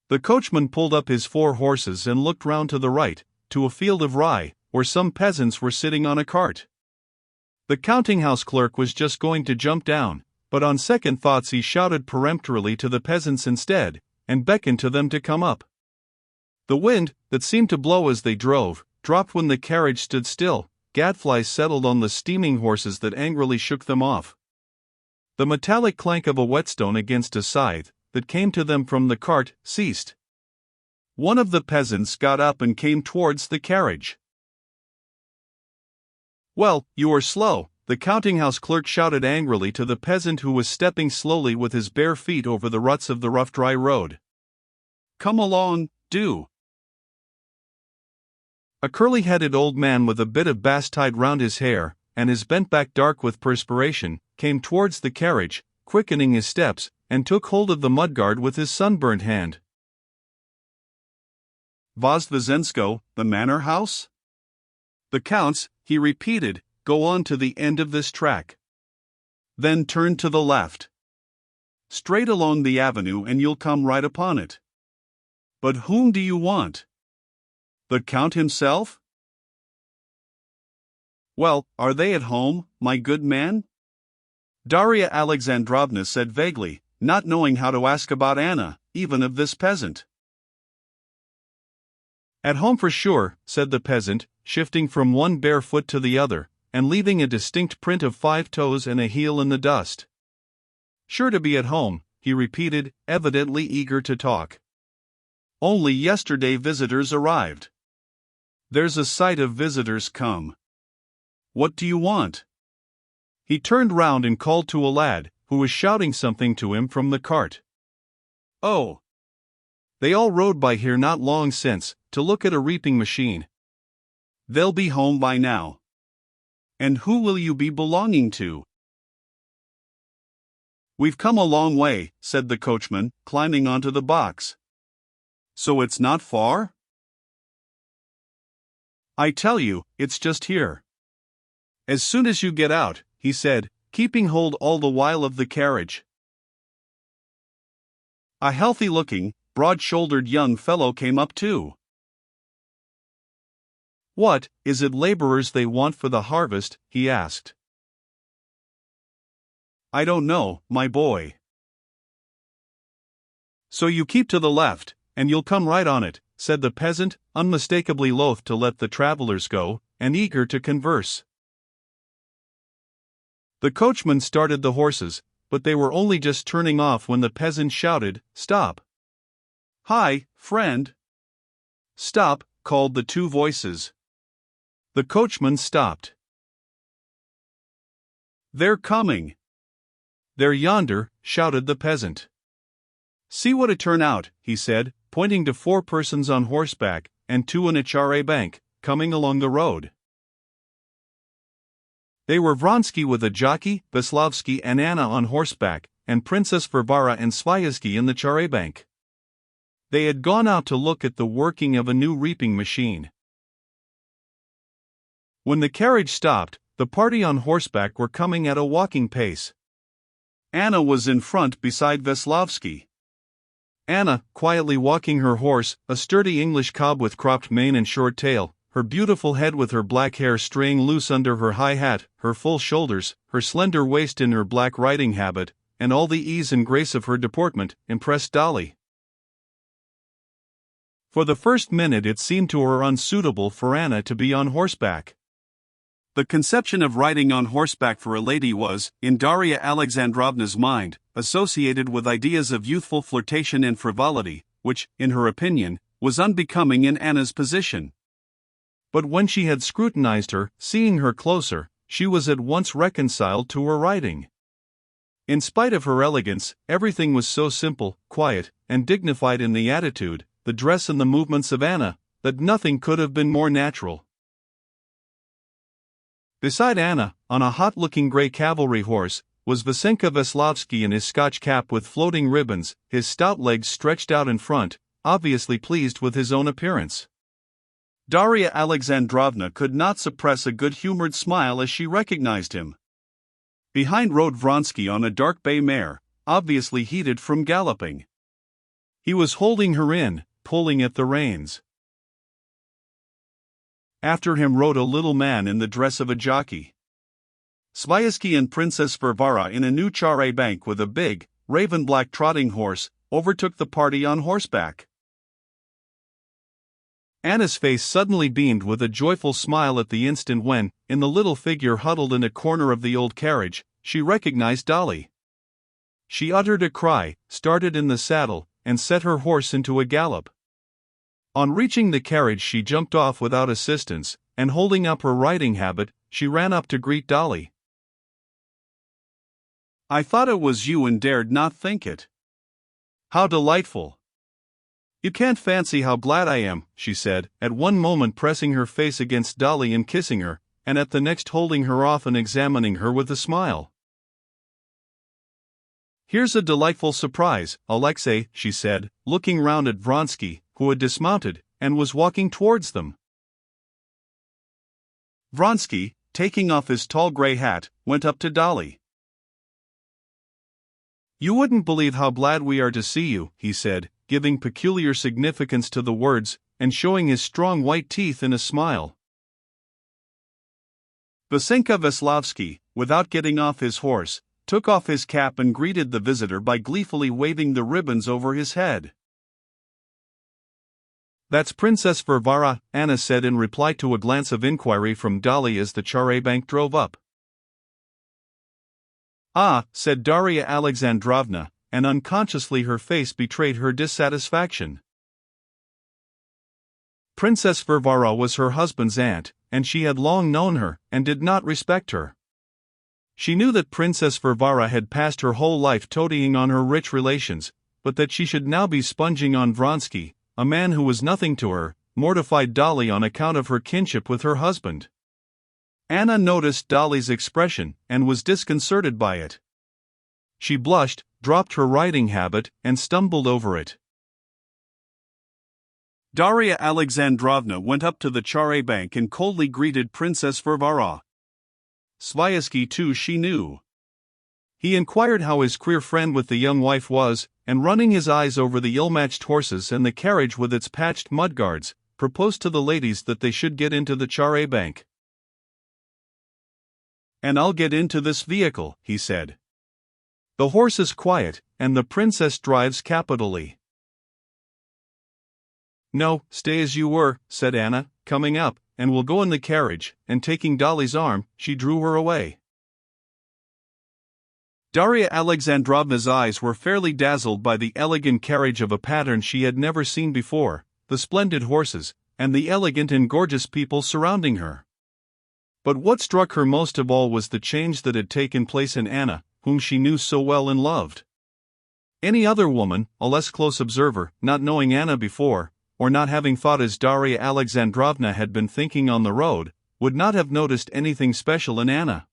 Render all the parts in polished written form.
The coachman pulled up his 4 horses and looked round to the right, to a field of rye, where some peasants were sitting on a cart. The counting-house clerk was just going to jump down, but on second thoughts he shouted peremptorily to the peasants instead, and beckoned to them to come up. The wind, that seemed to blow as they drove, dropped when the carriage stood still. Gadflies settled on the steaming horses that angrily shook them off. The metallic clank of a whetstone against a scythe, that came to them from the cart, ceased. One of the peasants got up and came towards the carriage. "Well, you are slow," the counting-house clerk shouted angrily to the peasant who was stepping slowly with his bare feet over the ruts of the rough dry road. "Come along, do." A curly-headed old man with a bit of bast tied round his hair, and his bent back dark with perspiration, came towards the carriage, quickening his steps, and took hold of the mudguard with his sunburnt hand. "Vozdvizhensko, the manor house?" "The Count's," he repeated. "Go on to the end of this track. Then turn to the left. Straight along the avenue and you'll come right upon it." "But whom do you want?" "The Count himself?" "Well, are they at home, my good man?" Darya Alexandrovna said vaguely, not knowing how to ask about Anna, even of this peasant. "At home for sure," said the peasant, shifting from one bare foot to the other, and leaving a distinct print of 5 toes and a heel in the dust. "Sure to be at home," he repeated, evidently eager to talk. "Only yesterday visitors arrived. There's a sight of visitors come. What do you want?" He turned round and called to a lad, who was shouting something to him from the cart. "Oh! They all rode by here not long since, to look at a reaping machine. They'll be home by now. And who will you be belonging to?" "We've come a long way," said the coachman, climbing onto the box. "So it's not far?" "I tell you, it's just here. As soon as you get out," he said, keeping hold all the while of the carriage. A healthy-looking, broad-shouldered young fellow came up too. "What, is it laborers they want for the harvest?" he asked. "I don't know, my boy." "So you keep to the left, and you'll come right on it," said the peasant, unmistakably loath to let the travelers go, and eager to converse. The coachman started the horses, but they were only just turning off when the peasant shouted, "Stop!" "Hi, friend!" "Stop!" called the 2 voices. The coachman stopped. "They're coming!" "They're yonder!" shouted the peasant. "See what a turnout," he said, pointing to 4 persons on horseback, and 2 in a char-a-banc, coming along the road. They were Vronsky with a jockey, Veslovsky and Anna on horseback, and Princess Varvara and Sviazhsky in the char-a-banc. They had gone out to look at the working of a new reaping machine. When the carriage stopped, the party on horseback were coming at a walking pace. Anna was in front beside Veslovsky. Anna, quietly walking her horse, a sturdy English cob with cropped mane and short tail, her beautiful head with her black hair straying loose under her high hat, her full shoulders, her slender waist in her black riding habit, and all the ease and grace of her deportment, impressed Dolly. For the first minute it seemed to her unsuitable for Anna to be on horseback. The conception of riding on horseback for a lady was, in Darya Alexandrovna's mind, associated with ideas of youthful flirtation and frivolity, which, in her opinion, was unbecoming in Anna's position. But when she had scrutinized her, seeing her closer, she was at once reconciled to her riding. In spite of her elegance, everything was so simple, quiet, and dignified in the attitude, the dress and the movements of Anna, that nothing could have been more natural. Beside Anna, on a hot-looking grey cavalry horse, was Vasenka Veslovsky in his Scotch cap with floating ribbons, his stout legs stretched out in front, obviously pleased with his own appearance. Darya Alexandrovna could not suppress a good-humored smile as she recognized him. Behind rode Vronsky on a dark bay mare, obviously heated from galloping. He was holding her in, pulling at the reins. After him rode a little man in the dress of a jockey. Sviazhsky and Princess Varvara in a new char-a-banc with a big, raven-black trotting horse, overtook the party on horseback. Anna's face suddenly beamed with a joyful smile at the instant when, in the little figure huddled in a corner of the old carriage, she recognized Dolly. She uttered a cry, started in the saddle, and set her horse into a gallop. On reaching the carriage she jumped off without assistance, and holding up her riding habit, she ran up to greet Dolly. "I thought it was you and dared not think it. How delightful! You can't fancy how glad I am," she said, at one moment pressing her face against Dolly and kissing her, and at the next holding her off and examining her with a smile. "Here's a delightful surprise, Alexei," she said, looking round at Vronsky, who had dismounted, and was walking towards them. Vronsky, taking off his tall grey hat, went up to Dolly. "You wouldn't believe how glad we are to see you," he said, giving peculiar significance to the words, and showing his strong white teeth in a smile. Vasenka Veslavsky, without getting off his horse, took off his cap and greeted the visitor by gleefully waving the ribbons over his head. "That's Princess Varvara," Anna said in reply to a glance of inquiry from Dolly as the char-a-banc drove up. "Ah," said Darya Alexandrovna, and unconsciously her face betrayed her dissatisfaction. Princess Varvara was her husband's aunt, and she had long known her, and did not respect her. She knew that Princess Varvara had passed her whole life toadying on her rich relations, but that she should now be sponging on Vronsky, a man who was nothing to her, mortified Dolly on account of her kinship with her husband. Anna noticed Dolly's expression, and was disconcerted by it. She blushed, dropped her riding habit, and stumbled over it. Darya Alexandrovna went up to the char-a-banc and coldly greeted Princess Varvara. Sviazhsky too she knew. He inquired how his queer friend with the young wife was, and running his eyes over the ill-matched horses and the carriage with its patched mudguards, proposed to the ladies that they should get into the char-a-banc. "And I'll get into this vehicle," he said. "The horse is quiet, and the princess drives capitally." "No, stay as you were," said Anna, coming up, "and we'll go in the carriage," and taking Dolly's arm, she drew her away. Darya Alexandrovna's eyes were fairly dazzled by the elegant carriage of a pattern she had never seen before, the splendid horses, and the elegant and gorgeous people surrounding her. But what struck her most of all was the change that had taken place in Anna, whom she knew so well and loved. Any other woman, a less close observer, not knowing Anna before, or not having thought as Darya Alexandrovna had been thinking on the road, would not have noticed anything special in Anna.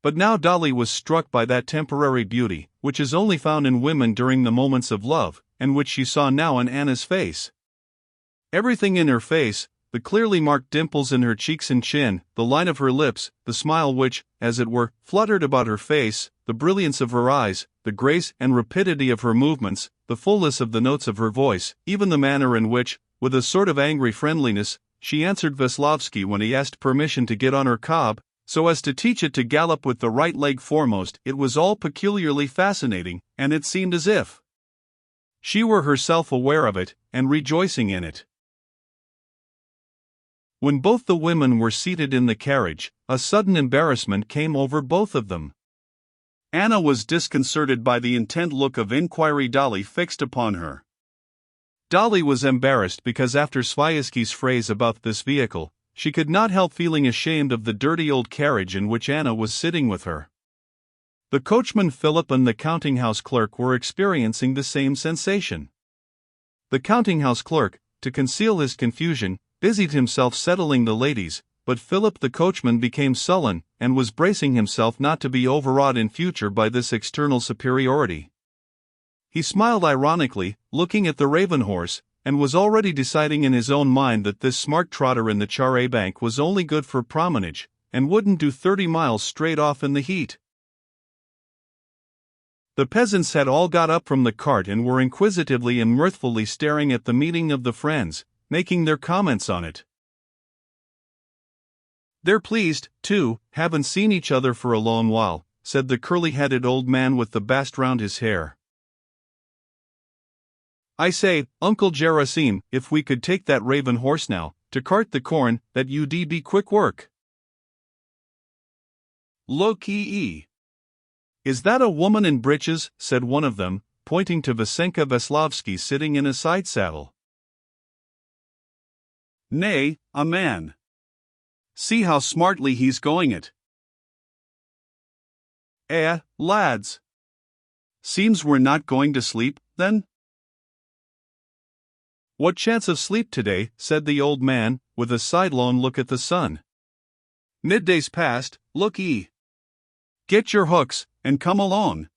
But now Dolly was struck by that temporary beauty, which is only found in women during the moments of love, and which she saw now in Anna's face. Everything in her face, the clearly marked dimples in her cheeks and chin, the line of her lips, the smile which, as it were, fluttered about her face, the brilliance of her eyes, the grace and rapidity of her movements, the fullness of the notes of her voice, even the manner in which, with a sort of angry friendliness, she answered Veslavsky when he asked permission to get on her cob, so as to teach it to gallop with the right leg foremost, it was all peculiarly fascinating, and it seemed as if she were herself aware of it, and rejoicing in it. When both the women were seated in the carriage, a sudden embarrassment came over both of them. Anna was disconcerted by the intent look of inquiry Dolly fixed upon her. Dolly was embarrassed because after Sviazhsky's phrase about this vehicle, she could not help feeling ashamed of the dirty old carriage in which Anna was sitting with her. The coachman Philip and the counting-house clerk were experiencing the same sensation. The counting-house clerk, to conceal his confusion, busied himself settling the ladies, but Philip the coachman became sullen, and was bracing himself not to be overawed in future by this external superiority. He smiled ironically, looking at the raven horse, and was already deciding in his own mind that this smart trotter in the char-a-banc was only good for promenage, and wouldn't do 30 miles straight off in the heat. The peasants had all got up from the cart and were inquisitively and mirthfully staring at the meeting of the friends, making their comments on it. "They're pleased, too, haven't seen each other for a long while," said the curly-headed old man with the bast round his hair. "I say, Uncle Gerasim, if we could take that raven horse now, to cart the corn, that would be quick work." "Look-ee. Is that a woman in breeches?" said one of them, pointing to Vasenka Veslovsky sitting in a side saddle. "Nay, a man. See how smartly he's going it." Lads. Seems we're not going to sleep, then?" "What chance of sleep today?" said the old man, with a sidelong look at the sun. "Midday's past, look-ee. Get your hooks, and come along."